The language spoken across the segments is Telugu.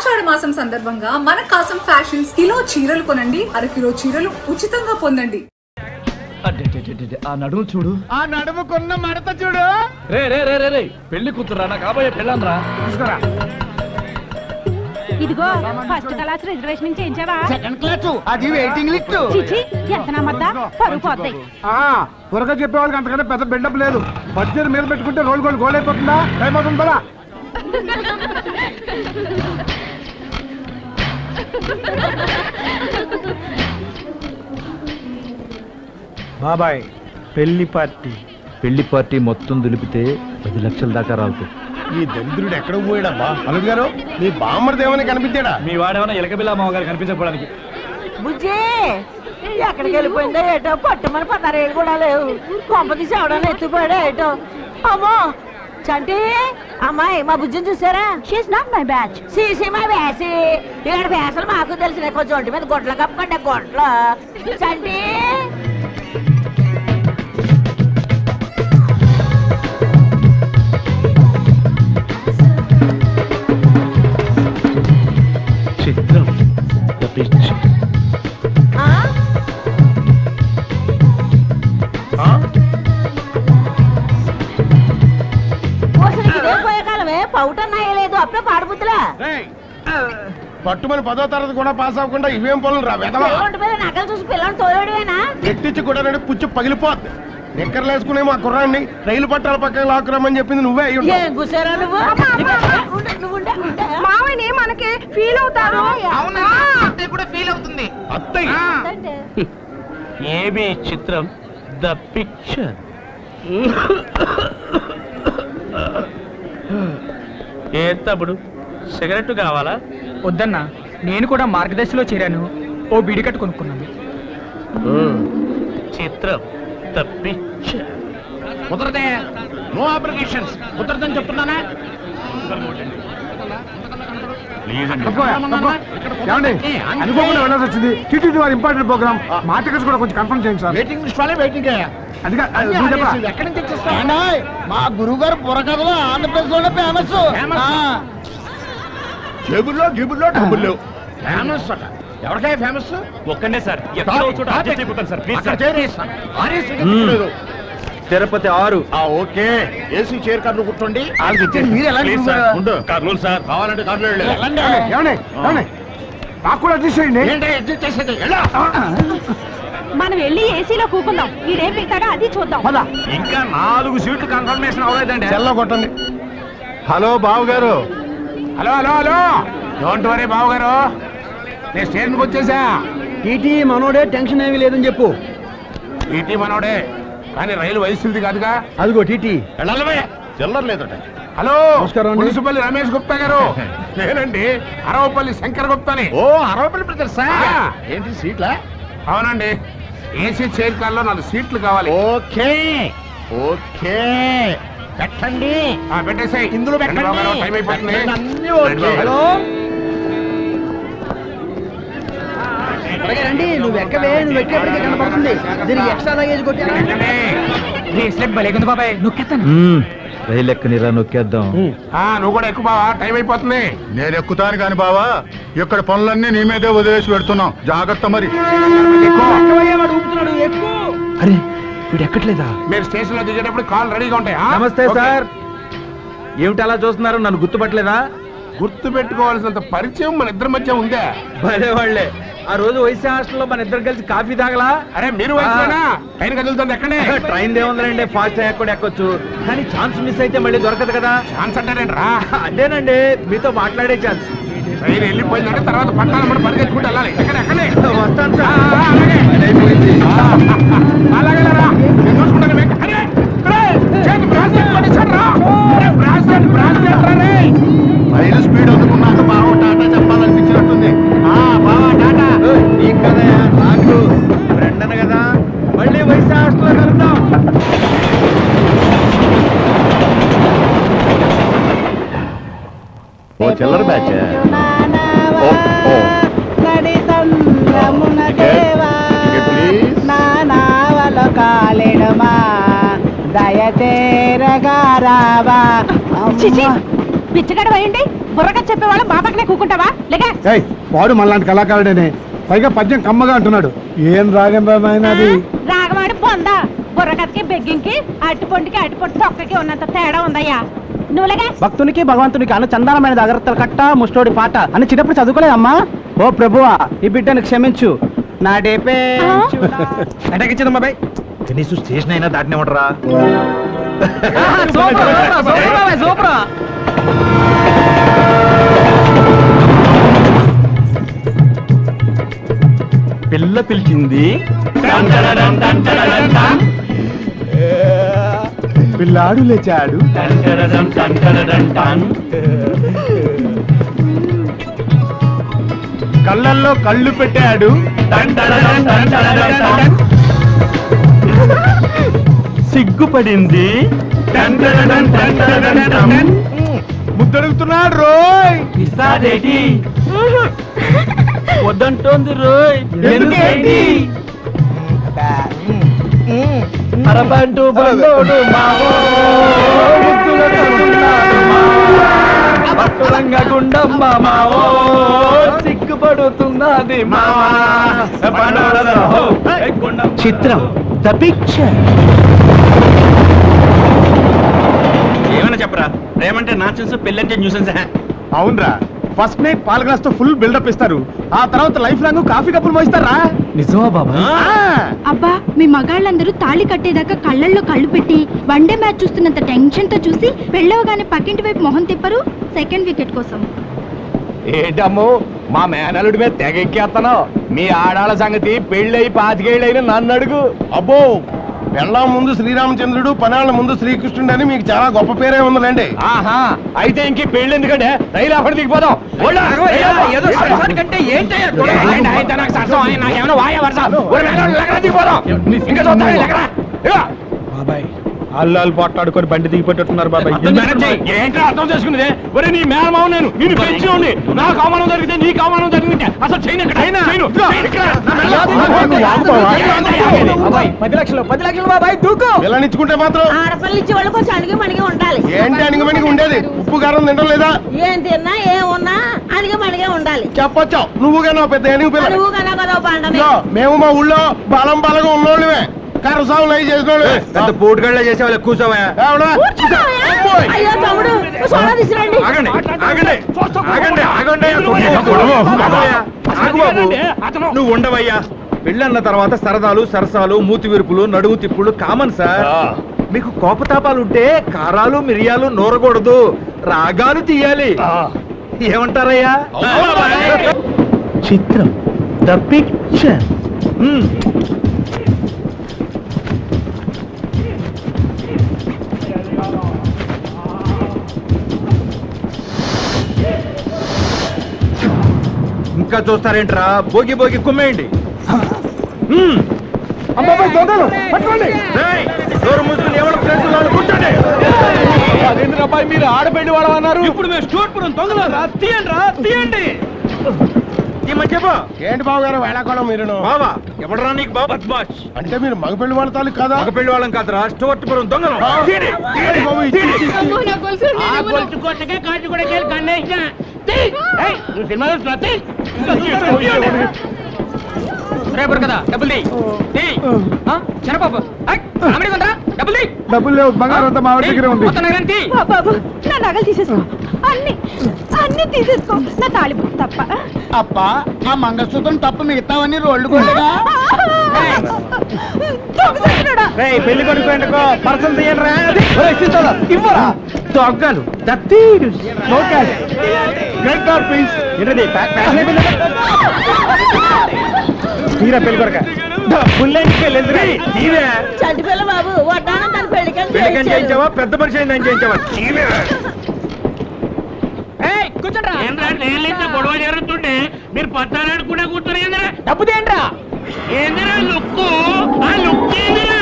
ఆషాఢ మాసం సందర్భంగా మన కాసం ఫ్యాషన్స్ కిలో చీరలు కొనండి, అరకిలో చీరలు ఉచితంగా పొందండి. ఆ నడుము చూడు, ఆ నడుముకున్న మడత చూడు. రే రే రే రే రే పెళ్లి కూతురా నా కాబోయే పెళ్ళాంరా. తీసుకురా. ఇదిగో ఫస్ట్ క్లాస్ రిజర్వేషన్ చేయించావా? సెకండ్ క్లాస్ అది వెయిటింగ్ లిస్ట్. చిచి ఎంత నమ్మద్దా, పరుగు పోతాయి. త్వరగా చెప్పే వాళ్ళకి అంతకంటే పెద్ద బిల్డప్ లేదు. బడ్జెట్ మీద పెట్టుకుంటే రోల్ గోల్ గోల్ అయిపోతుందా? టైం అవుతుంది కదా. బాబాయ్ పెళ్లి పార్టీ మొత్తం దులిపితే 10 లక్షల దాకా రాదు. ఈ దరిద్రుడు ఎక్కడ పోయాడమ్మా? అలుగు గారు మీ బామ్మర్ది ఏమైనా కనిపించాడా? మీ వాడేమన్నా ఎలకబిల్లా మామగారు కనిపించకపోవడానికి. బుజ్జి ఎక్కడికి వెళ్ళిపోయిందో ఏటో, పట్టుమని 16 ఏళ్ళు కూడా లేవు. కొంప తీసి ఎవడన్నా ఎత్తిపోయాడో ఏటో. అమ్మో చంటి అమ్మాయి మా బుజ్జిని చూసారా? She's not my batch. సీసీ మా వేసి ఇక్కడ వేసలు మాకు తెలిసిన కొంచెం ఒంటి మీద గొడ్ల కప్పండి గొడ్ల. చంటి చిత్రం పోయే కాలమే పౌటన్నాయలేదు అప్పుడే పాడుబుద్దులా. పట్టుమని 10వ తరగతి కూడా పాస్ అవ్వకుండా ఇవేం పనులు రా వెదవా. ఒంటి మీద నగలు చూసి పిల్లలు తోలేడువేనా? ఎట్టించి కూడా పుచ్చు పగిలిపోద్ది. నిక్కర్లు వేసుకునే మా కుర్రాన్ని రైలు పట్టాల పక్కన లాక్కురామని చెప్పింది నువ్వే అయ్యి ఉంటావు. ఏం కూసారా నువ్వు? మావయ్యని మనకి ఫీల్ అవుతారు. అవునా? అత్తయ్య కూడా ఫీల్ అవుతుంది. అత్తయ్య ఏబి చిత్రం ద పిక్చర్. ఏ తమ్ముడు సిగరెట్ కావాలా? వద్దన్నా, నేను కూడా మార్గదర్శిలో చేరాను. ఓ బిడికట్టు కొనుక్కున్నాను. చిత్రం ద పిక్చర్. కుదరదే. No applications. కుదరదని చెప్తున్నానా? అనుకోకుండా వెళ్ళాల్సి వచ్చింది. టీటీడీ వారి ఇంపార్టెంట్ ప్రోగ్రామ్. మా టికెట్స్ కూడా కొంచెం కన్ఫర్మ్ చేయండి సార్. వెయిటింగ్ లిస్ట్ వాళ్ళే వెయిటింగ్. ఎక్కడి నుంచి వచ్చేస్తా? మా గురువు గారు బుర్రకథలో ఆంధ్రప్రదేశ్ లోనే ఫేమస్. జేబుల్లో గిబుల్లో డబ్బులు లేవు. ఫేమస్ అట. ఎవరికై ఫేమస్? ఒక్కనే సార్, ఎక్కడో చోట అడ్జస్ట్ అయిపోతాను sir, please sir. Tirupati 6. Okay, AC chair కార్లు కూర్చోండి. మీరు ఎలా ప్లీజ్ సార్, ఉండు. కార్నూలు సార్. కావాలంటే కార్లు నాకు కూడా అడ్జస్ట్ చేయండి. ఏంటంటే అడ్జస్ట్ చేసేది. ఎలా? మనం వెళ్ళి ఏసీలో కూకుందాం. ఈడేం పెట్టాడో అది చూద్దాం. ఇంకా 4 సీట్లు కన్ఫర్మేషన్ అవ్వలేదండి. చెల్ల కొట్టండి. Hello Babu garu. Hello hello hello, don't worry Babu garu, నేను స్టేషన్కి వచ్చేసా. టీటీ మనోడే, టెన్షన్ ఏమీ లేదని చెప్పు. ఈటీ మనోడే, కానీ రైలు వయసుది కాదుగా. అదిగో టీటీ. వెళ్ళాలమే, చిల్లర లేదట. హలో, నమస్కారం అండి. మున్సిపల్లి రమేష్ గుప్తా గారు. నేనండి అరవపల్లి శంకర్ గుప్తాని. ఓ అరవపల్లి బ్రదర్సా? ఏంటి సీట్లా? అవునండి, ఏసీ చైర్ కార్ లో 4 సీట్లు కావాలి. ఓకే ఓకే పెట్టండి. పెట్టేసాయి. ఇందులో పెట్టండి. టైం అయిపోతుంది. అన్నీ ఓకే. హలో, రండి. నువ్వు ఎక్కవే, నువ్వు ఎక్కేపటికే కనపడుతుంది. దీనికి ఎక్స్ట్రా లగేజ్ కొట్టి భలేకుంది బాబాయ్. నొక్కేస్తాను. రైలు ఎక్కనిరా, నొక్కేద్దాం. నువ్వు కూడా ఎక్కువ బావా, టైం అయిపోతుంది. నేను ఎక్కుతాను కాని బావా, ఇక్కడ పనులన్నీ నీ మీదే వదిలేసి పెడుతున్నాం. జాగ్రత్త మరి. అరే వీడు ఎక్కట్లేదా? మీరు స్టేషన్ లో దిగేటప్పుడు కాల్ రెడీగా ఉంటాయి. నమస్తే సార్. ఏమిటి అలా చూస్తున్నారు? నన్ను గుర్తుపట్టలేదా? గుర్తు పెట్టుకోవాల్సినంత పరిచయం మన ఇద్దరి మధ్య ఉందే. భలే వాళ్ళే. ఆ రోజు వైసీ హాస్టల్లో మన ఇద్దరు కలిసి కాఫీ తాగలా? అరే మీరు వయసునా? ట్రైన్ కదులుతుంది ఎక్కడే. ట్రైన్ ఏముందండి, ఫాస్ట్ ఎక్కడ ఎక్కొచ్చు, కానీ ఛాన్స్ మిస్ అయితే మళ్ళీ దొరకదు కదా. ఛాన్స్ అంటారేంటి రా? అదేనండి, మీతో మాట్లాడే ఛాన్స్. ట్రైన్ వెళ్ళిపోయిందంటే తర్వాత పట్టాలమ్మడి పరిగెత్తుకుంటూ వెళ్ళాలి. ఎక్కడే వస్తాను సార్. అలాగే రా, నేను చూసుకుంటాను. అరే చేతి బ్రాస్లెట్ పడేసాడు రా. బ్రాస్లెట్ రా రే. రైలు స్పీడ్ అందుకున్నాక బావ టాటా చెప్పాలనిపించినట్టుంది. బావా టాటా. నీకు కదా, నాకు ఫ్రెండ్ అన్న కదా. మళ్ళీ వైసీ హాస్టల్లో కలుద్దాం. ఓ చిల్లర బ్యాచ్. పిచ్చగడ వేయండి. బుర్రగా చెప్పేవాళ్ళం మా పక్కనే కూకుంటావా? లేక వాడు మనలాంటి కళాకారుడేనే, పైగా పద్యం కమ్మగా అంటున్నాడు. ఏం రాగం రామాయణ అది? రాగమాడి పొందా బుర్రకథకి బెగ్గింకి అట్టుపొంటికి అట్టుపొంటి తొక్కకి ఉన్నంత తేడా ఉందయ్యా. నువ్వులేగా భక్తునికి భగవంతునికి అన్న చందానమైన జాగ్రత్తలు కట్ట ముష్టోడి పాట అని చిన్నప్పుడు చదువుకోలేదమ్మా. ఓ ప్రభువా, ఈ బిడ్డను క్షమించు. నా డేపే అటకిచ్చింది బాబాయ్, కనీసం స్టేషన్ అయినా దాటినే ఉండరా. సూపర్. పిల్ల పిలిచింది, పిల్లాడు లేచాడు. కళ్ళల్లో కళ్ళు పెట్టాడు. సిగ్గుపడింది, ముద్దడుగుతున్నాడు రోయ్. వద్దంటోంది రోయ్. అరబంటు బండోడు మావో, పట్టురంగ గుండమ్మ మావో, సిగ్గుపడుతున్నది మావా. చిత్రం ద పిక్చర్. ఏమైనా చెప్పరా, ప్రేమంటే నాన్సెన్స్, పెళ్ళంటే న్యూసెన్స్. అవునరా, ఫస్ట్ నైట్ పాల గ్లాస్ తో ఫుల్ బిల్డప్ ఇస్తారు, ఆ తర్వాత లైఫ్ లాంగ్ కాఫీ కప్పులు మోయిస్తారా? నిజమా బాబా? అబ్బా, మీ మగాళ్ళందరూ తాళి కట్టేదాకా కళ్ళల్లో కళ్ళు పెట్టి వన్డే మ్యాచ్ చూస్తున్నంత టెన్షన్ తో చూసి పెళ్ళవగానే పక్కింటి వైపు మొహం తిప్పరు సెకండ్ వికెట్ కోసం. ఏంటమ్మో, మా మేనలుడి మీద తెగ ఎక్కేస్తున్నావు. మీ ఆడాళ్ళ సంగతి పెళ్ళయి 25 ఏళ్ళైనా నన్ను అడుగు. అబ్బో, పెళ్ళాం ముందు శ్రీరామచంద్రుడు, పనాళ్ళ ముందు శ్రీకృష్ణుడు అని మీకు చాలా గొప్ప పేరే ఉందండి. ఆహా, అయితే ఇంక పెళ్లి ఎందుకంటే రైలు అప్పటి దిగిపోదాం. బాబాయ్, అల్లాలు పోట్లాడుకొని బండి దిగిపోతున్నారు బాబాయ్. ఏంటో అర్థం చేసుకునేది. ఒరే, నీ మేనమావ నేను, నిన్ను పెంచి నాకు అవమానం జరిగితే నీకు అవమానం జరిగితే అసలు చేయను. 10 లక్షలు బాబాయ్, దూకు. పిల్లనిచ్చుకుంటే మాత్రం ఆడపిల్లలు ఇచ్చే వాళ్ళు కొంచెం అణిగి మణిగి ఉండాలి. ఏంటి అణిగిమణిగి ఉండేది? ఉప్పు కారం తింటం లేదా? ఏం తిన్నా ఏం ఉన్నా అణిగి మణిగే ఉండాలి. చెప్పొచ్చావు నువ్వుగా పెద్ద ఎనిగి పిల్ల. నువ్వు కన్నా కదా పండని. ఇదిగో, మేము మా ఊళ్ళో బలం బలంగా ఉన్నోళ్ళమే, కరసాములు అవి చేసిన పెద్ద పోటుగళ్ళ చేసేవాళ్ళు కూర్చోవా. అయ్యో తమ్ముడు, సోడా తీసుకురండి. ఆగండి ఆగండి ఆగండి ఆగండి. ఆగు బాబు, నువ్వు ఉండవయ్యా. పెళ్ళన్న తర్వాత సరదాలు, సరసాలు, మూతి విరుపులు, నడుము తిప్పులు కామన్ సార్. మీకు కోపతాపాలు ఉంటే కారాలు, మిరియాలు నూరకూడదు, రాగాలు తీయాలి. ఏమంటారయ్యా? చిత్రం ద పిక్చర్. ఇంకా చూస్తారేంట్రా, భోగి భోగి కుమ్మేయండి. రేయ్, డోర్ మూసుకుని ఎవరు ప్లేసులు వాళ్ళు కూర్చోండి. అబ్బాయి, మీరు ఆడపెళ్లి వాడమన్నారు. ఇప్పుడు మేము స్టూర్పురం దొంగలరా, తీయండి. ఈ మధ్య ఏంటి బాబు గారు వేళాకోళం మీరు? బావా ఎవడరా నీకు బాబా? బద్మాష్ అంటే మీరు మగ పెళ్లి వాళ్ళ తాలూకు కాదా? మగ పెళ్లి వాళ్ళం కాదురా, స్టూవర్ట్పురం దొంగలు. బాబు, కదా డబ్బులు చిన్నపాప డబ్బులు డబ్బులు లేవు, బంగారం అంతా మా దగ్గర ఉంది. బాబు, నా నగలు తీసేసుకో, అన్ని అన్ని తీసేసుకో, నా తాళిబొట్టు తప్ప. అప్ప, ఆ మంగళసూత్రం తప్ప మిగతావన్నీ రోడ్లు కూడా. దొంగసచ్చినోడా. పెళ్లి కొడుకు పర్సన్ తీయండిరా. ఇవ్వరా దొంగలు దత్తీరు. తీరా పెళ్లి కొడక చంటి పిల్ల బాబు, వడ్డానం తన పెళ్లికని పెళ్లికని చేయించావా, పెద్ద మనిషి అయిందని చేయించావా? గొడవ జరుగుతుంటే మీరు పత్తారాడు కూడా కూర్చొని డబ్బు తేండ్రా. ఏందిరా లుక్కు, ఆ లుక్ ఏందిరా?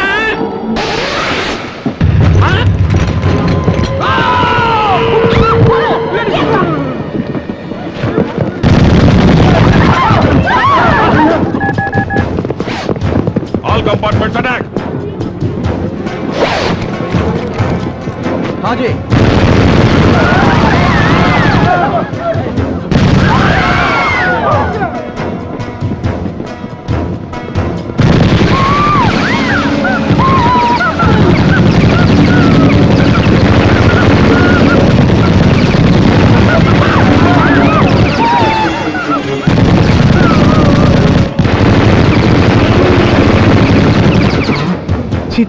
All compartments attack. హాజీ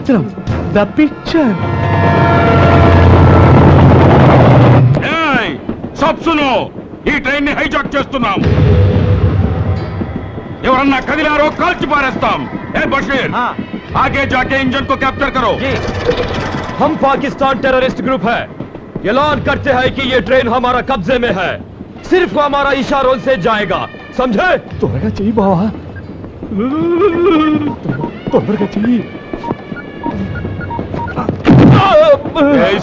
చిత్రం ద పిక్చర్. సబ్ సునో, ఈ ట్రైన్ ని హైజాక్ చేస్తున్నాం. ఎవరన్నా కదిలారో కాల్చి పారేస్తాం. ఏ బషీర్, आगे जाके इंजन को कैप्चर करो. हम पाकिस्तान टेररिस्ट ग्रुप है. ऐलान करते हैं कि ये ट्रेन हमारा कब्जे में है. सिर्फ हमारा इशारों से जाएगा, समझे? త్వరగా చెయ్యి బావా, తొందరగా చెయ్యి.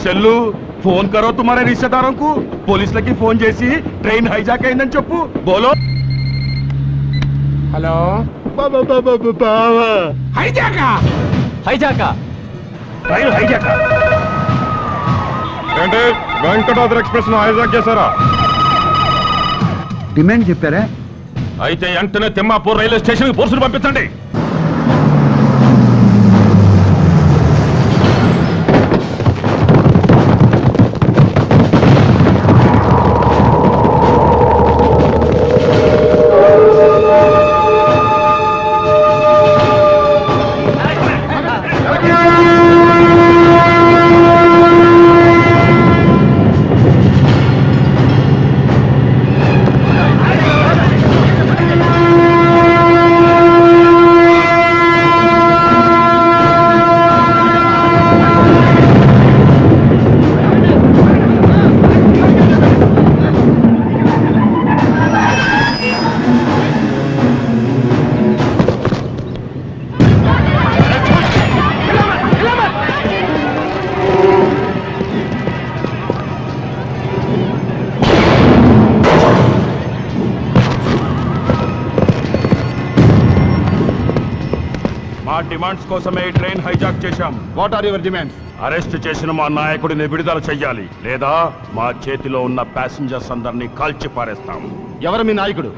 సెల్లు ఫోన్ కరో తుమారే రిశ్తేదారోं को. పోలీసులకి ఫోన్ చేసి ట్రైన్ హైజాక్ అయిందని చెప్పు. బోలో. హలో, హైజాకా హైజాకా ట్రైన్ హైజాకా. ఏంటి వెంకటాద్రి ఎక్స్ప్రెస్ ను హైజాక్ చేశారా? డిమాండ్ చెప్పారా? అయితే వెంటనే తిమ్మాపూర్ రైల్వే స్టేషన్ కి పోలీసులు పంపించండి. మా డిమాండ్స్ కోసమే ఈ ట్రైన్ హైజాక్ చేశాం. What are your demands? Arrest చేసిన మా నాయకుడిని విడుదల చెయ్యాలి, లేదా మా చేతిలో ఉన్న ప్యాసింజర్స్ అందరినీ కాల్చి పారేస్తాం. ఎవరు మీ నాయకుడు?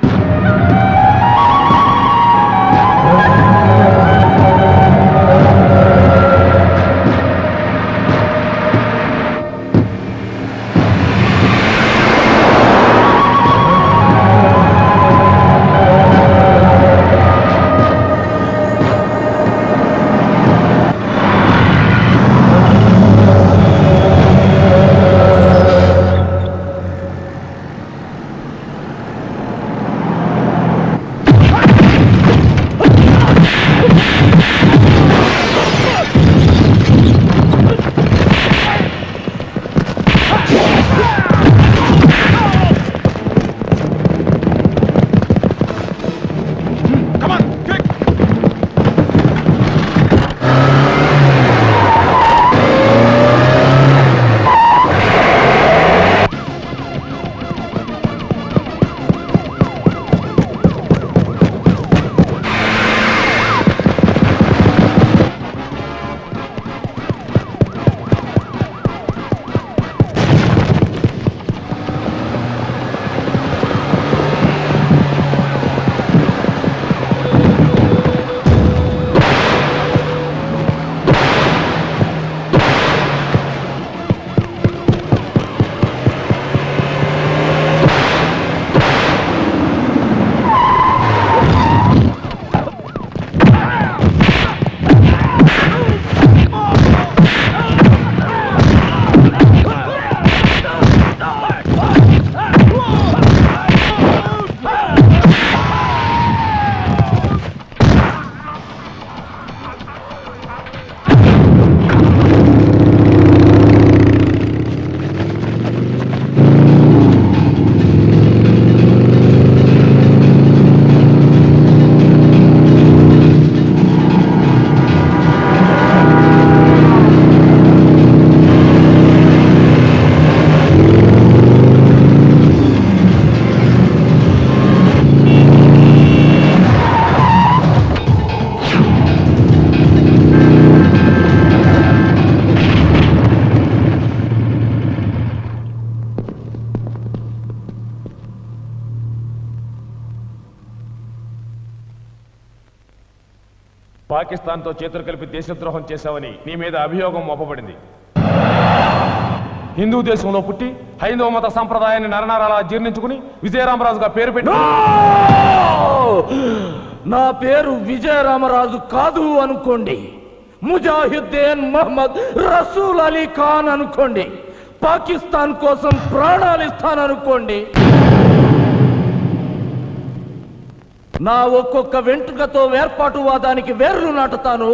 పాకిస్తాన్తో చేతులు కలిపి దేశద్రోహం చేశావని నీ మీద అభియోగం మోపబడింది. హిందూ దేశంలో పుట్టి హైందవ మత సంప్రదాయాన్ని నరనరాలా జీర్ణించుకుని విజయరామరాజుగా పేరు పెట్టి. నా పేరు విజయరామరాజు కాదు అనుకోండి, ముజాహిద్దీన్ మహమ్మద్ రసూల్ అలీ ఖాన్ అనుకోండి, పాకిస్తాన్ కోసం ప్రాణాలు ఇస్తాననుకోండి, నా ఒక్కొక్క వెంట్రుకతో వేర్పాటువాదానికి వేర్లు నాటుతాను,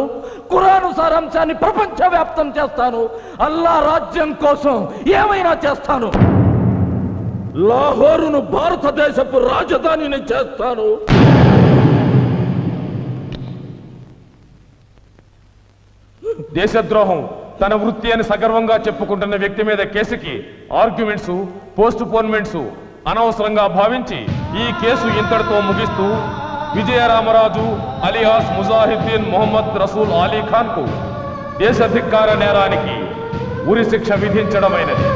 ఖురాను సారాంశాన్ని ప్రపంచవ్యాప్తం చేస్తాను, అల్లా రాజ్యం కోసం ఏమైనా చేస్తాను, లాహోరును భారతదేశపు రాజధానిని చేస్తాను. దేశద్రోహం తన వృత్తి అని సగర్వంగా చెప్పుకుంటున్న వ్యక్తి మీద కేసుకి ఆర్గ్యుమెంట్స్, పోస్ట్ పోన్మెంట్స్ అనవసరంగా భావించి ఈ కేసు ఇంతటితో ముగిస్తూ విజయరామరాజు అలియాస్ ముజాహిద్దీన్ మొహమ్మద్ రసూల్ అలీ ఖాన్ కు దేశధిక్కార నేరానికి ఉరి శిక్ష విధించడమైనది.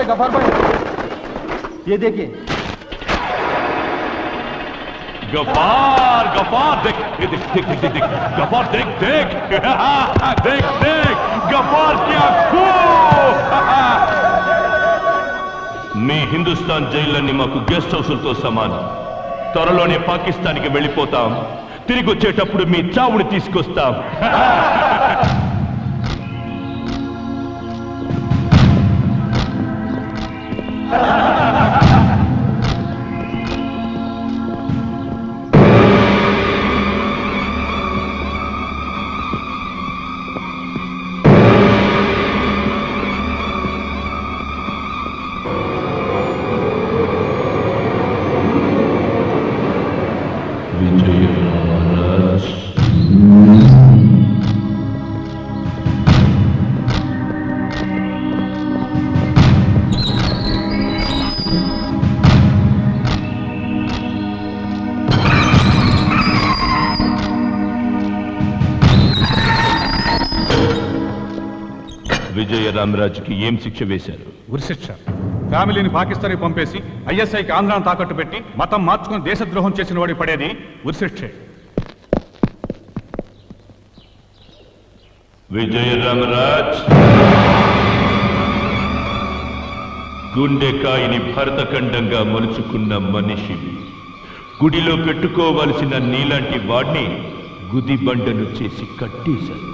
गफार भाई ये देखिए। गफार देख गफार देख देख गफार क्या మీ హిందుస్థాన్ జైళ్ళని మాకు గెస్ట్ హౌసులతో సమానం. త్వరలోనే పాకిస్తాన్కి వెళ్ళిపోతాం. తిరిగి వచ్చేటప్పుడు మీ చావుని తీసుకొస్తాం. విజయరామరాజుకి ఏం శిక్ష వేశారు? ఉరిశిక్ష. ఫ్యామిలీని పాకిస్తాన్కి పంపేసి ఐఎస్ఐకి ఆంధ్రాను తాకట్టు పెట్టి మతం మార్చుకుని దేశద్రోహం చేసిన వాడి పడేది ఉరిశిక్షే. విజయరామరాజ్, గుండెకాయని భరతఖండంగా మలుచుకున్న మనిషివి. గుడిలో పెట్టుకోవలసిన నీలాంటి వాడిని గుదిబండను చేసి కట్టేశారు.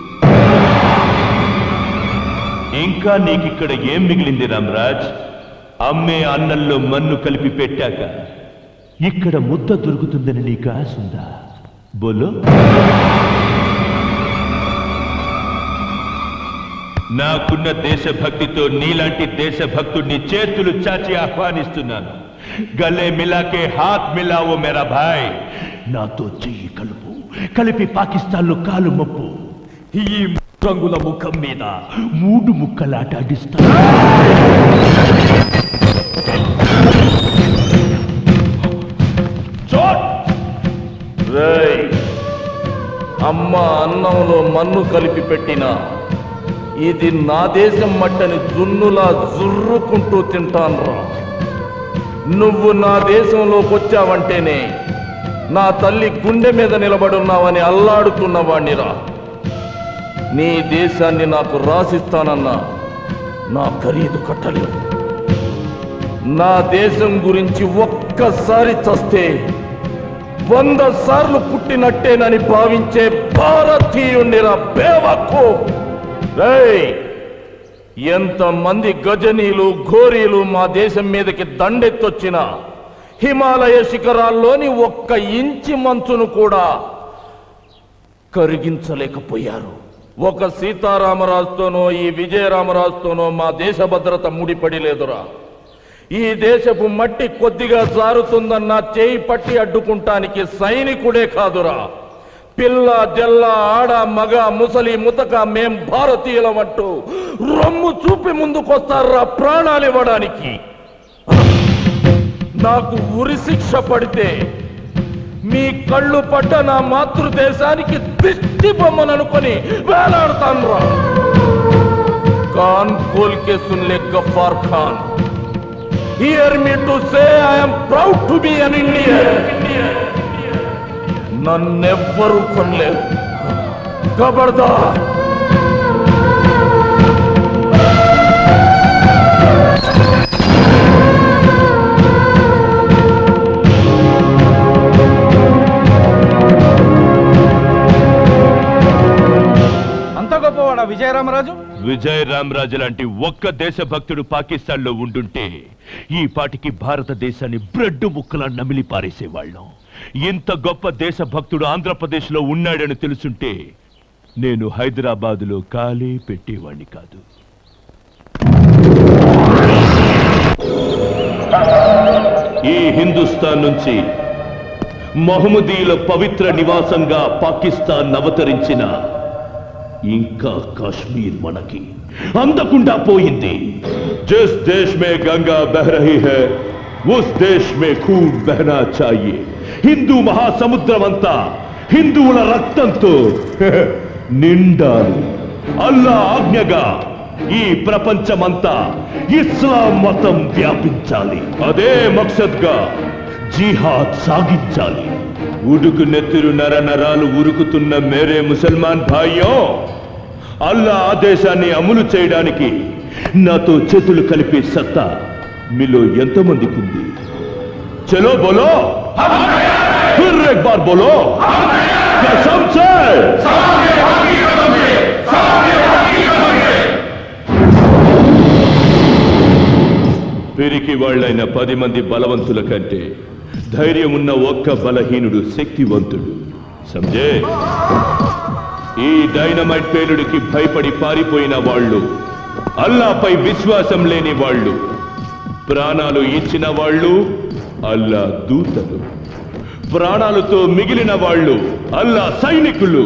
ఇంకా నీకిక్కడ ఏం మిగిలింది రామరాజ్? అమ్మే అన్నంలో మన్ను కలిపి పెట్టాక ఇక్కడ ముద్ద దొరుకుతుందని నీకు ఆశుందా? బోలో. నాకున్న దేశభక్తితో నీలాంటి దేశభక్తుడిని చేతులు చాచి ఆహ్వానిస్తున్నాను. గలే మిలాకే హాత్ మిలావో మేరా భాయ్. నాతో చెయ్యి కలుపు, కలిపి పాకిస్తాన్లో కాలు మప్పు. ఈ రంగుల ముఖం మీద 3 ముక్కలాట ఆడిస్తాను. అమ్మ అన్నంలో మన్ను కలిపి పెట్టిన ఇది నా దేశం మట్టని జున్నులా జుర్రుకుంటూ తింటాన్రా. నువ్వు నా దేశంలోకి వచ్చావంటేనే నా తల్లి గుండె మీద నిలబడున్నావని అల్లాడుతున్నవాణ్ణిరా. నీ దేశాన్ని నాకు రాసిస్తానన్నా నా ఖరీదు కట్టలేవు. నా దేశం గురించి ఒక్కసారి చస్తే 100 సార్లు పుట్టినట్టేనని భావించే భారతీయుణ్ణిరా బేవకు. ఎంతమంది గజనీలు ఘోరీలు మా దేశం మీదకి దండెత్తొచ్చినా హిమాలయ శిఖరాల్లోని 1 ఇంచి మంచును కూడా కరిగించలేకపోయారు. ఒక సీతారామరాజుతోనో ఈ విజయరామరాజుతోనో మా దేశ భద్రత ముడిపడి లేదురా. ఈ దేశపు మట్టి కొద్దిగా జారుతుందన్న చేయి పట్టి అడ్డుకుంటానికి సైనికుడే కాదురా, పిల్ల జల్ల ఆడ మగ ముసలి ముతక మేం భారతీయులమంటూ రొమ్ము చూపి ముందుకొస్తారా ప్రాణాలు ఇవ్వడానికి. నాకు ఉరి శిక్ష పడితే మీ కళ్ళు పడ్డ నా మాతృదేశానికి దిష్టి బొమ్మననుకొని వేలాడతాను రా. ఖాన్ కోల్ కే సున్లే Ghaffar Khan, hear me to say I am proud to be an Indian. నన్నెవ్వరూ కొనలేరు. ఖబర్దార్. అంత గొప్పవాడా విజయరామరాజు? విజయరామరాజు లాంటి ఒక్క దేశభక్తుడు పాకిస్తాన్ లో ఉండుంటే ఈ పాటికి భారతదేశాన్ని బ్రెడ్ ముక్కలా నమిలి పారేసేవాళ్ళం. ఇంత గొప్ప దేశభక్తుడు ఆంధ్రప్రదేశ్ లో ఉన్నాడని తెలుసుంటే నేను హైదరాబాద్ లో కాలే పెట్టేవాణ్ణి కాదు. ఈ హిందుస్థాన్ నుంచి మహమ్మదీయుల పవిత్ర నివాసంగా పాకిస్తాన్ అవతరించిన ఇంకా కాశ్మీర్ మనకి అందకుండా పోయింది. జిస్ దేశ్ మే గంగా బహ రహీ హై ఉస్ దేశ్ మే ఖూన్ బహనా చాహియే. హిందూ మహాసముద్రం అంతా హిందువుల రక్తంతో నిండాలి. అల్లా ఆజ్ఞగా ఈ ప్రపంచమంతా ఇస్లాం మతం వ్యాపించాలి. అదే మక్సద్గా జిహాద్ సాగించాలి. ఉడుకు నెత్తురు నర నరాలు ఉరుకుతున్న మేరే ముసల్మాన్ భాయ్యో, అల్లా ఆదేశాన్ని అమలు చేయడానికి నాతో చేతులు కలిపే సత్తా మీలో ఎంతమందికి ఉంది? చలో బోలో, ఫిర్ ఏక్ బార్ బోలో, కసమ్ సే. పిరికి వాళ్ళైన 10 మంది బలవంతుల కంటే ధైర్యం ఉన్న ఒక్క బలహీనుడు శక్తివంతుడు. సంజే, ఈ డైనమైట్ పేలుడికి భయపడి పారిపోయిన వాళ్ళు, అల్లాపై విశ్వాసం లేని వాళ్ళు, ప్రాణాలు ఇచ్చిన వాళ్ళు అల్లా దూతలు, ప్రాణాలతో మిగిలిన వాళ్ళు అల్లా సైనికులు.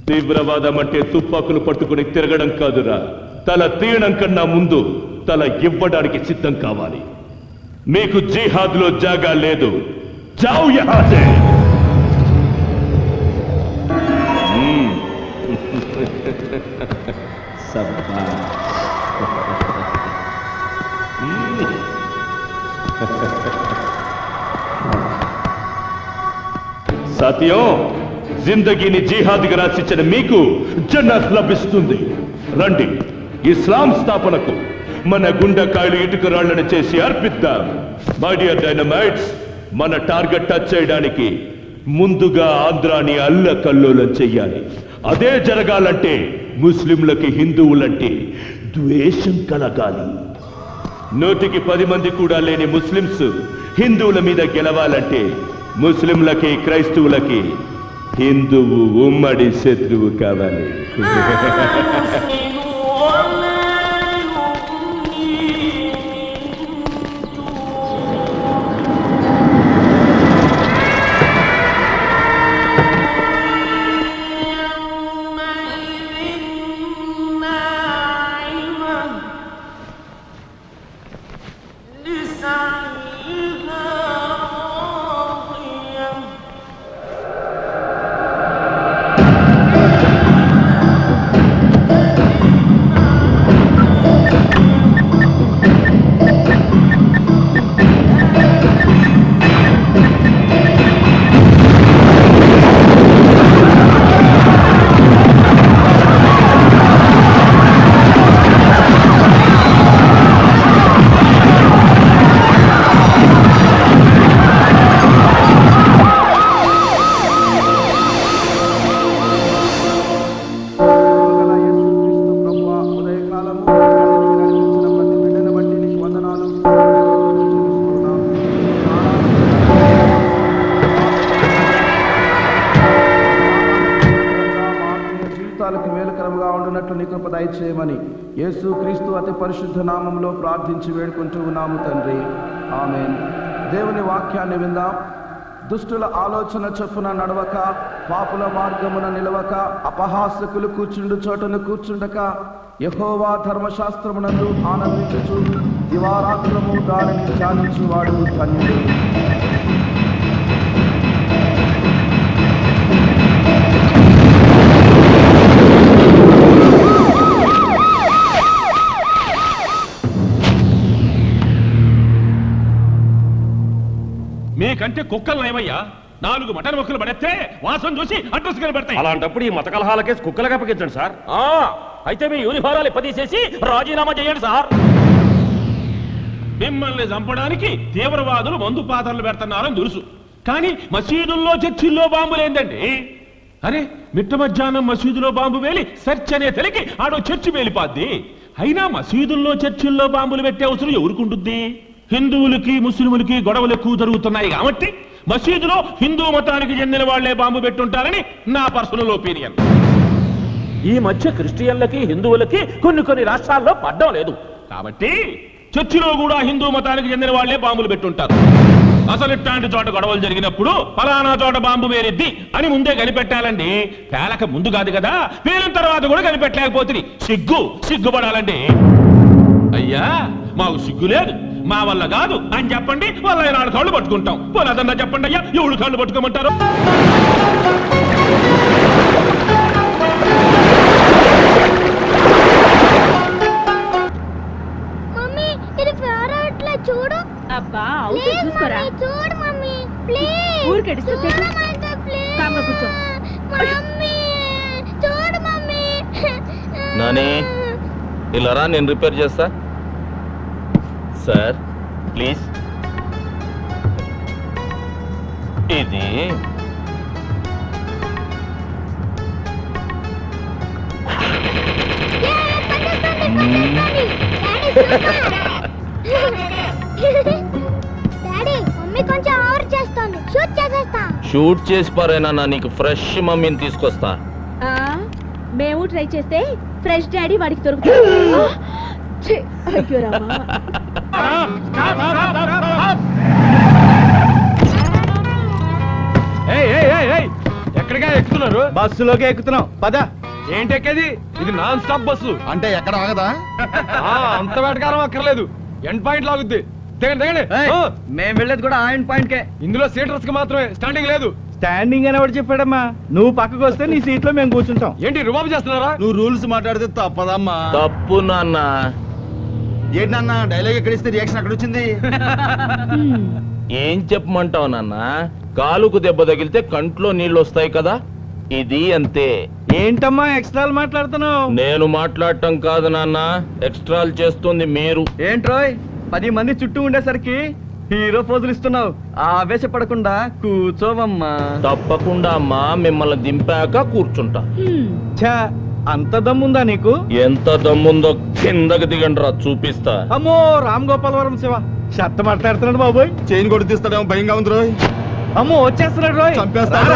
తీవ్రవాదం అంటే తుపాకులు పట్టుకుని తిరగడం కాదురా, తల తీయడం కన్నా ముందు తల ఇవ్వడానికి సిద్ధం కావాలి. మీకు జిహాద్ లో జాగా లేదు. జావ్ యహా సే. సాథియో, జిందగీని జిహాద్గా రాసిచ్చిన మీకు జన్నత్ లభిస్తుంది. రండి, ఇస్లాం స్థాపనకు మన గుండెకాయలు ఇటుక రాళ్లను చేసి అర్పిద్దాం. మై డియర్ డైనమైట్స్, మన టార్గెట్ టచ్ చేయడానికి ముందుగా ఆంధ్రాని అల్లకల్లోలం చెయ్యాలి. అదే జరగాలంటే ముస్లింలకి హిందువులంటే ద్వేషం కలగాలి. 100కి 10 మంది కూడా లేని ముస్లింస్ హిందువుల మీద గెలవాలంటే ముస్లింలకి క్రైస్తవులకి హిందువు ఉమ్మడి శత్రువు కావాలి. యేసు క్రీస్తు అతి పరిశుద్ధ నామంలో ప్రార్థించి వేడుకుంటూ ఉన్నాము తండ్రి, ఆమేన్. దేవుని వాక్యాన్ని విందాం. దుష్టుల ఆలోచన చొప్పున నడవక, పాపుల మార్గమున నిలవక, అపహాసకులు కూర్చుండు చోటను కూర్చుండక, యెహోవా ధర్మశాస్త్రమునందు ఆనందించుచు దివారాత్రము దానిని ధ్యానించువాడు ధన్యుడు. మీకంటే కుక్కలు నయమయ్యా. 4 మటన్ మొక్కలు పడేస్తే వాసన చూసి అడ్రస్ కనబడతాయి. అలాంటప్పుడు ఈ మత కలహాల కేసు కుక్కలకు అప్పగించండి సార్. అయితే మీ యూనిఫారాలు ఎప్పదీసేసి రాజీనామా చేయండి సార్. మిమ్మల్ని చంపడానికి తీవ్రవాదులు మందు పాత్రలు పెడుతున్నారని తెలుసు, కానీ మసీదుల్లో చర్చిల్లో బాంబులేందండి? అరే, మిట్ట మధ్యాహ్నం మసీదులో బాంబు వేలి సెర్చ్ అనే తెలికి ఆడో చర్చి వేలిపాద్ది. అయినా మసీదుల్లో చర్చిల్లో బాంబులు పెట్టే అవసరం ఎవరికుంటుంది? హిందువులకి ముస్లింలకి గొడవలు ఎక్కువ జరుగుతున్నాయి కాబట్టి మసీదులో హిందూ మతానికి చెందిన వాళ్లే బాంబు పెట్టుంటారని నా పర్సనల్ ఒపీనియన్. ఈ మధ్య క్రిస్టియన్లకి హిందువులకి కొన్ని రాష్ట్రాల్లో పడ్డం లేదు కాబట్టి చర్చిలో కూడా హిందూ మతానికి చెందిన వాళ్లే బాంబులు పెట్టుంటారు. అసలు ఇట్లాంటి చోట గొడవలు జరిగినప్పుడు ఫలానా చోట బాంబు వేరిద్ది అని ముందే కనిపెట్టాలండి. పేలక ముందు కాదు కదా, పేలిన తర్వాత కూడా కనిపెట్టలేకపోతుంది. సిగ్గుపడాలండి. అయ్యా, మాకు సిగ్గు లేదు, మా వల్ల కాదు అని చెప్పండి, వాళ్ళ 4 కాళ్ళు పట్టుకుంటాం. పోనదన్నా చెప్పండి అయ్యా, 7 కాళ్ళు పట్టుకోమంటారు. చూడు అబ్బా, అవుతే చూసుకోరా. చూడు మమ్మీ ప్లీజ్. ఊరికెడిస్తే కామ్గా కూర్చో. మమ్మీ చూడు మమ్మీ. నాని, ఇలా రా, నేను రిపేర్ చేస్తా. Sir please. ఇది డాడీ, మమ్మీ కొంచెం ఓవర్ చేస్తుంది. షూట్ చేసేస్తా. షూట్ చేసి పారేనా? నీకు ఫ్రెష్ మమ్మీని తీసుకొస్తా. మేము ట్రై చేస్తే ఫ్రెష్ డాడీ వాడికి దొరుకుతుంది. అయ్యో రామా. ఎక్కడిగా ఎక్కుతున్నారు? బస్సులోకి ఎక్కుతున్నాం, పద. ఏంటి ఎక్కేది? ఇది నాన్ స్టాప్ బస్సు. అంటే ఎక్కడ ఆగదా? అంత వేటకారం అక్కర్లేదు, ఎండ్ పాయింట్ లాగుద్ది. దిగండి. మేము వెళ్ళేది కూడా ఆ ఎండ్ పాయింట్ కే. ఇందులో సీటర్స్ కి మాత్రమే, స్టాండింగ్ లేదు. స్టాండింగ్ అని ఎవరు చెప్పాడమ్మా? నువ్వు పక్కకు వస్తే నీ సీట్ లో మేము కూర్చుంటాం. ఏంటి రుబాబు చేస్తున్నారా? నువ్వు రూల్స్ మాట్లాడితే తప్పదమ్మా. తప్పు నాన్న. ఏంటన్నా డైలాగ్ ఎక్కడిస్తే రియాక్షన్ అక్కడ వచ్చింది? ఏం చెప్పమంటావు నాన్న? కాలుకు దెబ్బ తగిలితే కంట్లో నీళ్ళు వస్తాయి కదా, ఇది అంతే. ఏంటమ్మా ఎక్స్ట్రాలు మాట్లాడుతున్నావు? నేను మాట్లాడటం కాదు నాన్న, ఎక్స్ట్రాలు చేస్తుంది మీరు. ఏంట్రోయ్, 10 మంది చుట్టూ ఉండేసరికి హీరో పోజులు ఇస్తున్నావు. ఆవేశపడకుండా కూర్చోవమ్మా. తప్పకుండా అమ్మా, మిమ్మల్ని దింపాక కూర్చుంటా. ఛా, అంత దమ్ముందా నీకు? ఎంత దమ్ముందో కిందకి దిగండి, చూపిస్తా. అమ్మో, రామ్ గోపాలవరం శివ షర్ట్ మాట్లాడుతున్నాడు బాబోయ్. చైన్ కొడు తీస్తాడేమో భయంగా ఉంది రోయ్. అమ్మో, వచ్చేస్తున్నాడు రోయ్. చంపేస్తాడు.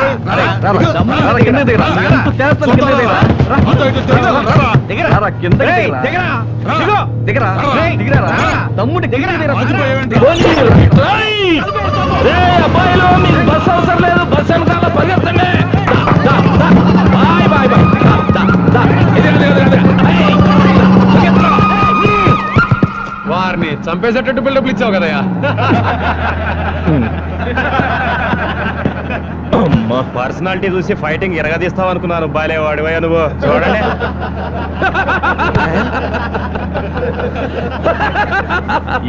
అబ్బాయిలో మీకు బస్ అవసరం లేదు, బస్ వెనకాల పరిగెత్తండి. వారిని చంపేసేటట్టు బిల్డప్లు ఇచ్చావు కదయ్యా. పర్సనాలిటీ చూసి ఫైటింగ్ ఎరగదీస్తావు అనుకున్నాను. బాలేవాడివయ్యా నువ్వు. చూడండి,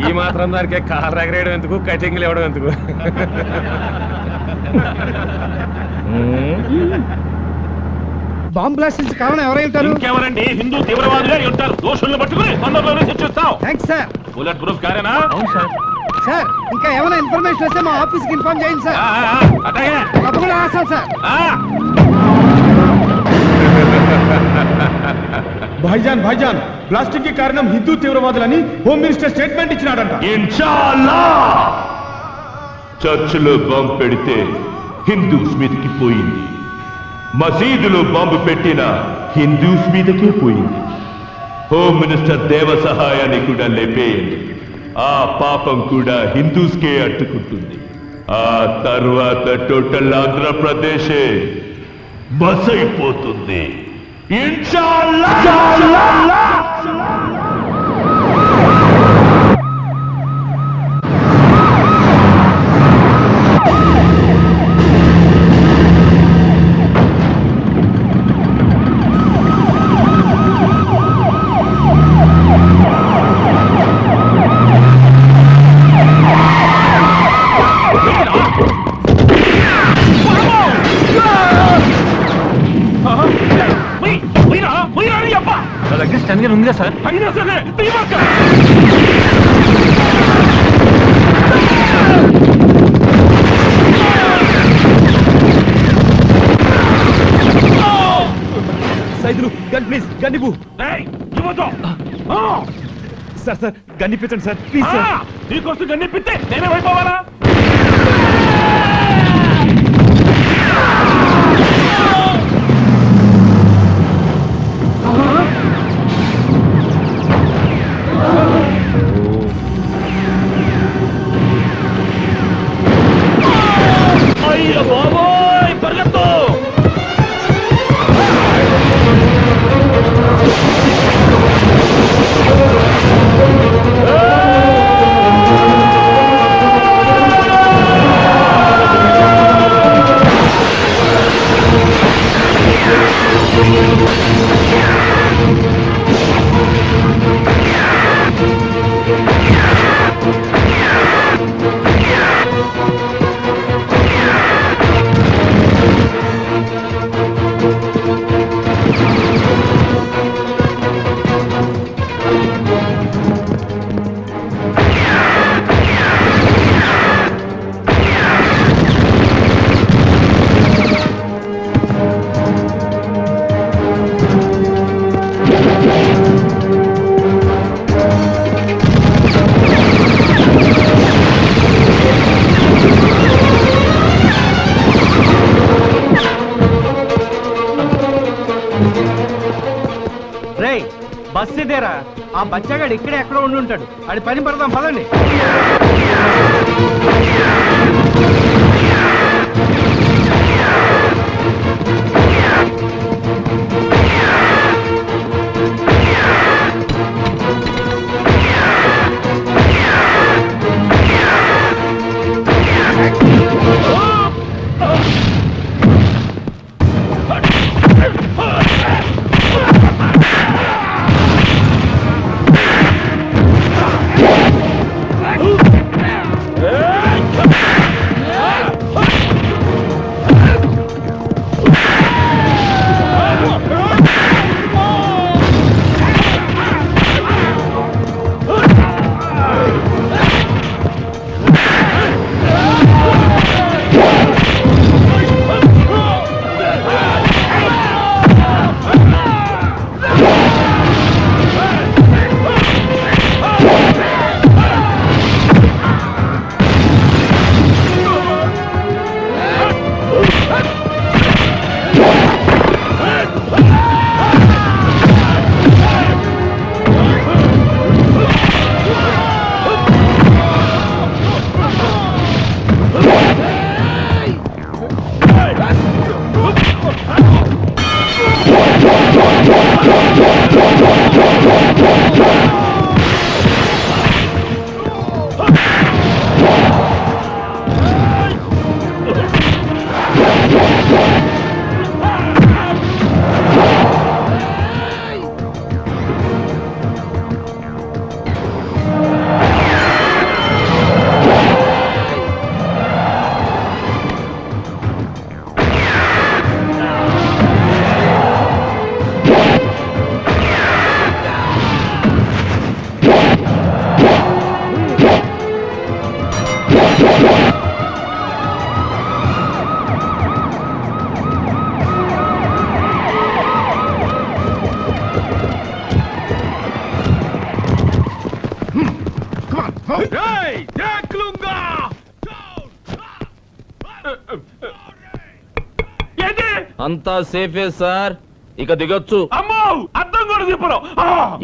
ఈ మాత్రం దానికే కార్ ఎగరేయడం ఎందుకు, కటింగ్లు ఇవ్వడం ఎందుకు? బాంబ్ బ్లాస్ట్ కారణం ఎవరైతారు? ఇంకెవరండి? హిందూ తీవ్రవాదులే ఉంటారు. దోషులను పట్టుకుని అందరిలోనే శిక్షిస్తాం. Thanks sir. బుల్లెట్ ప్రూఫ్ కారేనా? అవును సార్. సార్, ఇంకా ఏమైనా ఇన్ఫర్మేషన్ వస్తే మా ఆఫీస్ కి ఇన్ఫార్మ్ చేయండి సార్. అట్లాగే. తప్పకుండా రాస్తాం సార్. భాయిజాన్ ప్లాస్టిక్ కి కారణం హిందూ తీవ్రవాదులని హోమ్ మినిస్టర్ స్టేట్మెంట్ ఇచ్చినాడంట. ఇన్షాల్లా. చర్చిలో బాంబు పెడితే హిందూస్ మీదకి పోయింది, మసీదులో బాంబు పెట్టిన హిందూస్ మీదకే పోయింది. హోమ్ మినిస్టర్ దేవ సహాయాన్ని కూడా లేపేయండి. ఆ పాపం కూడా హిందూస్కే అట్టుకుంటుంది. ఆ తర్వాత టోటల్ ఆంధ్రప్రదేశే మసైపోతుంది. ఇన్షాల్లా. నా దగ్గర స్టన్ ఉందిగా సార్. అయినా సరే తీయమాక. సైదులు గన్ ప్లీజ్ గన్ ఇవ్వు. ఇవ్వదు. సార్ గన్ ఇప్పించండి సార్ ప్లీజ్ సార్. నీకోసం గన్నిప్పితే నేనేమైపోవాలా? అయ్య బాబోయ్, పరిగెత్తు. బస్ ఇదేరా. ఆ బచ్చగాడు ఇక్కడే ఎక్కడో ఉండి ఉంటాడు. అది పని పడదాం పదండి. అంతా సేఫే సార్, ఇక దిగొచ్చు. అమ్మో, అద్దం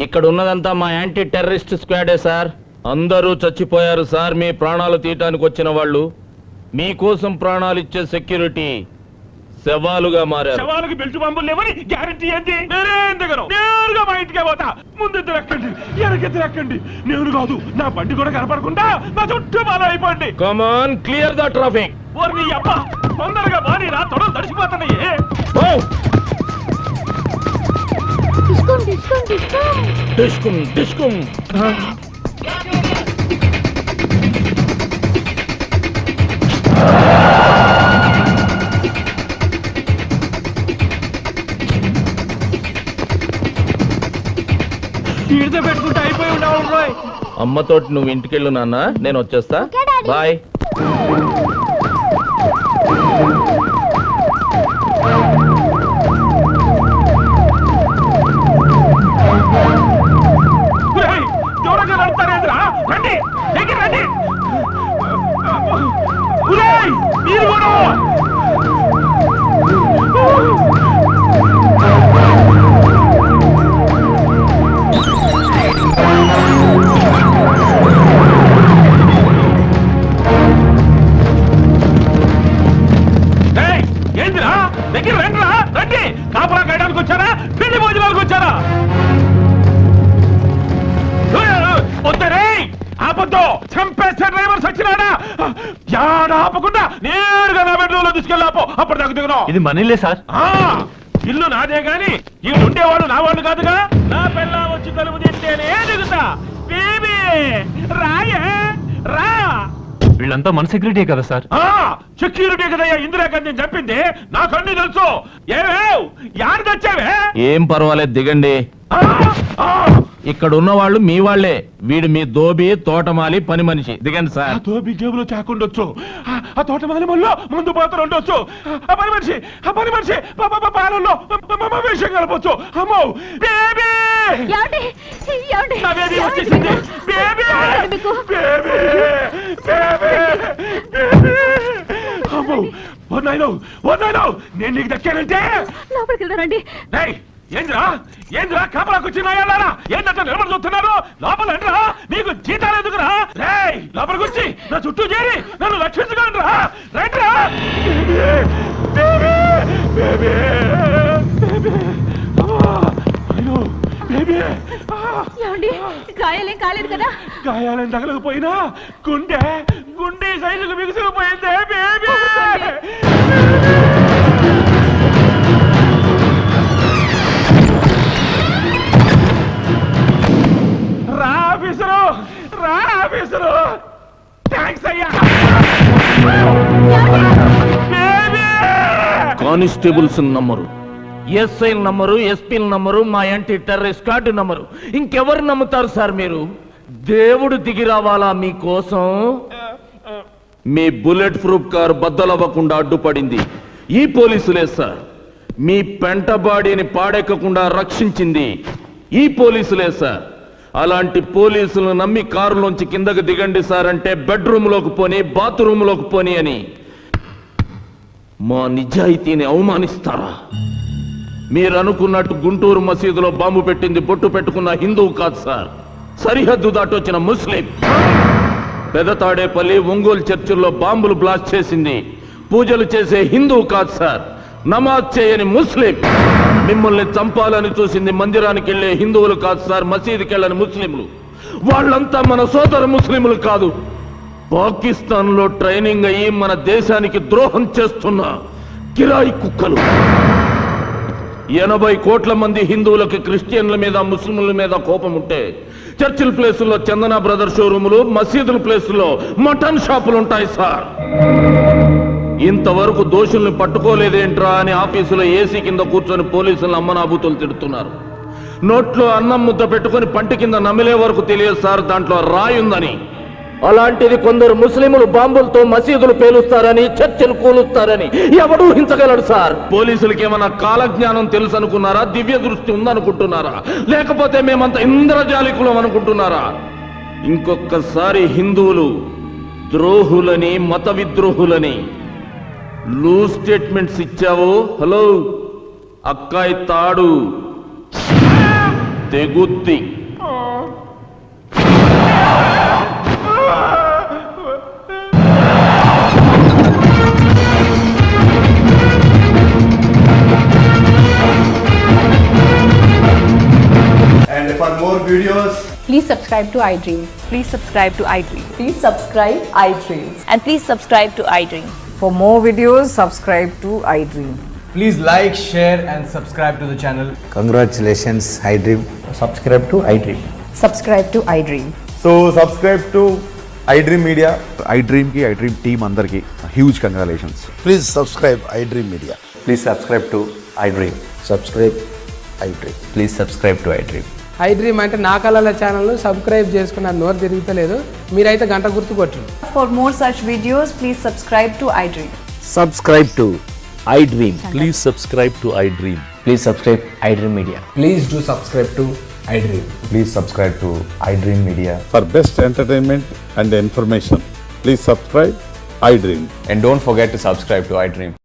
ఇక్కడ ఉన్నదంతా మా యాంటీ టెర్రరిస్ట్ స్క్వాడే సార్. అందరూ చచ్చిపోయారు సార్. మీ ప్రాణాలు తీయటానికి వచ్చిన వాళ్ళు. మీకోసం ప్రాణాలు ఇచ్చే సెక్యూరిటీ శవాలుగా మారారు. శవాలకి బెల్ట్ బాంబులు లేవని గ్యారెంటీ ఏంటి? నేనేం దిగను, నేరుగా మా ఇంటికే పోతా. ముందు ఎక్కండి, వెనకెత్తి ఎక్కండి. నేను కాదు, నా బండి కూడా కనపడకుండా నా చుట్టూ మాల అయిపోండి. Come on, clear the traffic. నీ అబ్బా తొందరగా బాని నా తొడలు తడిసిపోతున్నాయి. డిస్కుమ్ డిస్కుమ్. పెట్టుకుంటే అయిపోయి ఉండవు. అమ్మతోటి నువ్వు ఇంటికెళ్ళు నాన్న, నేను వచ్చేస్తా. బాయ్. దూరంగా నడుపుతారేంద్రా? రండి, దగ్గర రండి. మీరు కూడా ఏంటిరా? దగ్గర రండిరా, రండి. కాపలా కాయడానికి వచ్చారా? పెళ్లి భోజనాలకు వచ్చారా? వద్దరే, ఆపద్దు. చంపేస్తే డ్రైవర్ సచ్చినాడా? యాడా ఆపకుండా నేరుగా నా బెడ్రూమ్ లో తీసుకెళ్ళాపో. అప్పుడు నాకు దిగును. ఇది మనీలే సార్. ఇల్లు నాదే గాని ఈ ఉండేవాడు నా వాళ్ళు కాదుగా. నా పిల్ల వచ్చి తలుపు తింటేనే దిగుతా. బేబీ రాయే రా. వీళ్ళంతా మన సెక్యూరిటీ కదా సార్? సెక్యూరిటీ కదయ్యా ఇందిరాగాంధీ చెప్పింది. నాకు అన్ని తెలుసు. ఏవేవ్ యారు తెచ్చావే? ఏం పర్వాలేదు, దిగండి. ఇక్కడ ఉన్న వాళ్ళు మీ వాళ్లే. వీడు మీ దోబి, తోటమాలి, పని మనిషి. దిగండి సార్. దోబి జేబులో చాకుండొచ్చు, ఆ తోటమాలి మళ్ళీ ముందు పాత్ర ఉండొచ్చు, ఆ పని మనిషి పాలల్లో విషయం కలపొచ్చు. అమ్మో బేబీ, నా బేబీ వచ్చేసింది. బేబీ అమ్మో, నేను నీకు దక్కానంటే లోపలికి వెళ్తారండి. ఏంద్రా కాపలాకు వచ్చిన ఏంటంటే నిలబడి చూస్తున్నారు? లోపల రా, నీకు జీతాలు ఎందుకురా? రేయ్ లోపలికి వచ్చి నా చుట్టూ చేరి నన్ను రక్షించుకోండి రా. రైట్రా గాయాలేం కాలేదు కదా? గాయాలేం తగలకపోయినా గుండె సైజుకు బిగుసుకుపోయిందే బేబీ. ఆఫీసరు థ్యాంక్స్ అయ్యా. Constables number, SI number, SP number, మా యాంటీ టెర్రరిస్ట్ కార్డు నంబరు. ఇంకెవరు నమ్ముతారు సార్ మీరు? దేవుడు దిగి రావాలా మీకోసం? మీ బుల్లెట్ ప్రూఫ్ కారు బద్దలవ్వకుండా అడ్డుపడింది ఈ పోలీసులే సార్. మీ పెంట బాడీని పాడెక్కకుండా రక్షించింది ఈ పోలీసులే సార్. అలాంటి పోలీసులను నమ్మి కారులోంచి కిందకు దిగండి సార్ అంటే బెడ్రూమ్ లోకి పోని, బాత్రూమ్ లోకి పోని అని మా నిజాయితీని అవమానిస్తారా? మీరు అనుకున్నట్టు గుంటూరు మసీదులో బాంబు పెట్టింది బొట్టు పెట్టుకున్న హిందువు కాదు సార్, సరిహద్దు దాటొచ్చిన ముస్లిం. పెదతాడేపల్లి, ఒంగోలు చర్చిల్లో బాంబులు బ్లాస్ట్ చేసింది పూజలు చేసే హిందువు కాదు సార్, నమాజ్ చేయని ముస్లిం. మిమ్మల్ని చంపాలని చూసింది మందిరానికి వెళ్లే హిందువులు కాదు సార్, మసీదుకి వెళ్ళని ముస్లింలు. వాళ్ళంతా మన సోదర ముస్లింలు కాదు, పాకిస్తాన్ లో ట్రైనింగ్ అయ్యి మన దేశానికి ద్రోహం చేస్తున్న కిరాయి కుక్కలు. 80 కోట్ల మంది హిందువులకి క్రిస్టియన్ల మీద, ముస్లింల మీద కోపం ఉంటే చర్చిల ప్లేసుల్లో చందన బ్రదర్ షోరూములు, మసీదుల ప్లేసుల్లో మటన్ షాపులు ఉంటాయి సార్. ఇంతవరకు దోషుల్ని పట్టుకోలేదేంట్రా అని ఆఫీసులో ఏసీ కింద కూర్చొని పోలీసులను అమ్మనాబూతులు తిడుతున్నారు. నోట్లో అన్నం ముద్ద పెట్టుకుని పంటి కింద నమిలే వరకు తెలియదు సార్ దాంట్లో రాయి ఉందని. అలాంటిది కొందరు ముస్లింలు బాంబులతో మసీదులు పేలుస్తారని, చర్చలు కూలుస్తారని ఎవడూ హించగలడు సార్. పోలీసులకి ఏమన్నా కాలజ్ఞానం తెలుసు అనుకున్నారా? దివ్య దృష్టి ఉందనుకుంటున్నారా? లేకపోతే మేమంతా ఇంద్రజాలికులం అనుకుంటున్నారా? ఇంకొకసారి హిందువులు ద్రోహులని, మత విద్రోహులని లూజ్ స్టేట్మెంట్స్ ఇచ్చావో, హలో అక్కాయ్ తాడు తెగుద్ది. And for more videos, Please subscribe to iDream. Please subscribe to iDream. Please subscribe iDream. And please subscribe to iDream. For more videos, subscribe to iDream. Please like, share and subscribe to the channel. Congratulations iDream. Subscribe to iDream. Subscribe to iDream. so subscribe to iDream Media. iDream కి iDream టీమ్ అందరికి huge congratulations. Please subscribe iDream media. Please subscribe to iDream. Subscribe iDream. Please subscribe to iDream. iDream అంటే నా కళల ఛానల్ సబ్స్క్రైబ్ చేసుకున్న నోరు తిరుగుతలేదు. మీరైతే గంట గుర్తు కొట్టండి. For more such videos, please subscribe to iDream. Subscribe to iDream. Please subscribe to iDream. Please subscribe iDream Media. Please do subscribe to iDream. Please subscribe to iDream media. For best entertainment and information please subscribe iDream. And don't forget to subscribe to iDream.